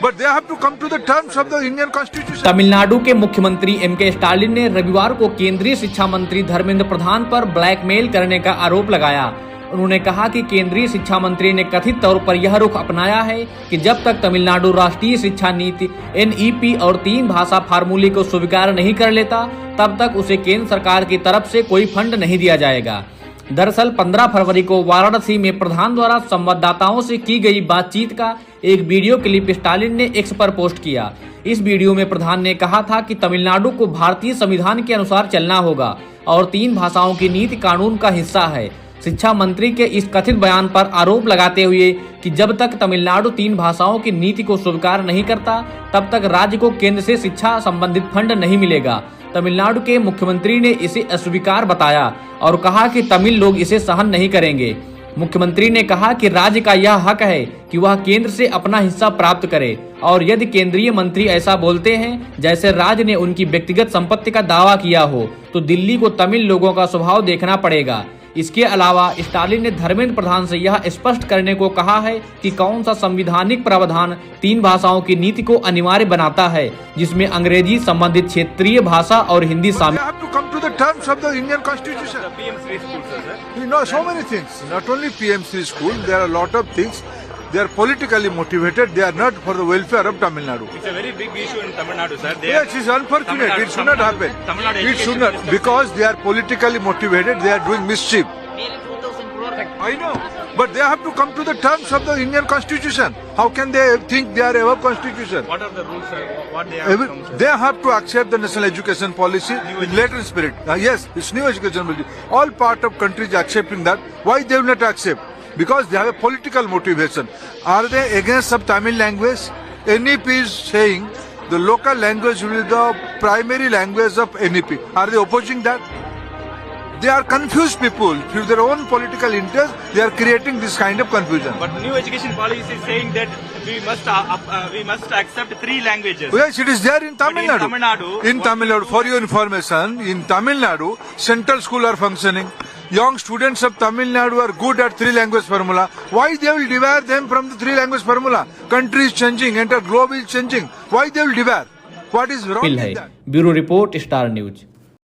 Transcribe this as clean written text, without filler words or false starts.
but they have to come to the terms of the Indian Constitution. Tamil Nadu के मुख्यमंत्री MK. Stalin ने रविवार को केंद्रीय शिक्षा मंत्री धर्मेंद्र प्रधान पर ब्लैकमेल करने का आरोप लगाया। उन्होंने कहा कि केंद्रीय शिक्षा मंत्री ने कथित तौर पर यह रुख अपनाया है कि जब तक तमिलनाडु राष्ट्रीय शिक्षा नीति (NEP) और 3 भाषा फार्मूले को स्वीकार नहीं कर लेता, तब तक उसे केंद्र सरकार की तरफ से कोई फंड नहीं दिया जाएगा। दरअसल 15 फरवरी को वाराणसी में प्रधान द्वारा संवाददाताओं से की गई बातचीत का एक वीडियो क्लिप स्टालिन ने एक्स पर पोस्ट किया। इस वीडियो में प्रधान ने कहा था कि तमिलनाडु को भारतीय संविधान के अनुसार चलना होगा और 3 भाषाओं की नीति कानून का हिस्सा है। शिक्षा मंत्री के इस कथित बयान पर आरोप लगाते हुए कि जब तक तमिलनाडु 3 भाषाओं की नीति को स्वीकार नहीं करता, तब तक राज्य को केंद्र से शिक्षा संबंधित फंड नहीं मिलेगा। तमिलनाडु के मुख्यमंत्री ने इसे अस्वीकार बताया और कहा कि तमिल लोग इसे सहन नहीं करेंगे। मुख्यमंत्री ने कहा कि राज्य का यह हक है कि वह केंद्र से अपना हिस्सा प्राप्त करे और यदि केंद्रीय मंत्री ऐसा बोलते हैं जैसे राज्य ने उनकी व्यक्तिगत संपत्ति का दावा किया हो, तो दिल्ली को तमिल लोगों का स्वभाव देखना पड़ेगा। इसके अलावा स्टालिन ने धर्मेंद्र प्रधान से यह स्पष्ट करने को कहा है कि कौन सा संवैधानिक प्रावधान 3 भाषाओं की नीति को अनिवार्य बनाता है, जिसमें अंग्रेजी संबंधित क्षेत्रीय भाषा और हिंदी शामिल है। They are politically motivated. They are not for the welfare of Tamil Nadu. It's a very big issue in Tamil Nadu, sir. Yes, it's unfortunate. It should not happen. It should not, because they are politically motivated. They are doing mischief. I know, but they have to come to the terms of the Indian Constitution. How can they think they are above Constitution? What are the rules, sir? What they have to come to? They have to accept the national education policy in later spirit. Yes, it's new education policy. All part of countries accepting that. Why they will not accept? Because they have a political motivation. Are they against the Tamil language? NEP is saying the local language will be the primary language of NEP. Are they opposing that? They are confused people. Through their own political interest, they are creating this kind of confusion. But new education policy is saying that we must accept 3 languages. Yes, it is there in Tamil But Nadu. In Tamil Nadu, for your information, in Tamil Nadu, central school are functioning. Young students of Tamil Nadu are good at 3 language formula. Why they will debar them from the 3 language formula? Country is changing, entire globe is changing. Why they will debar? What is wrong with that? Bureau report, star news.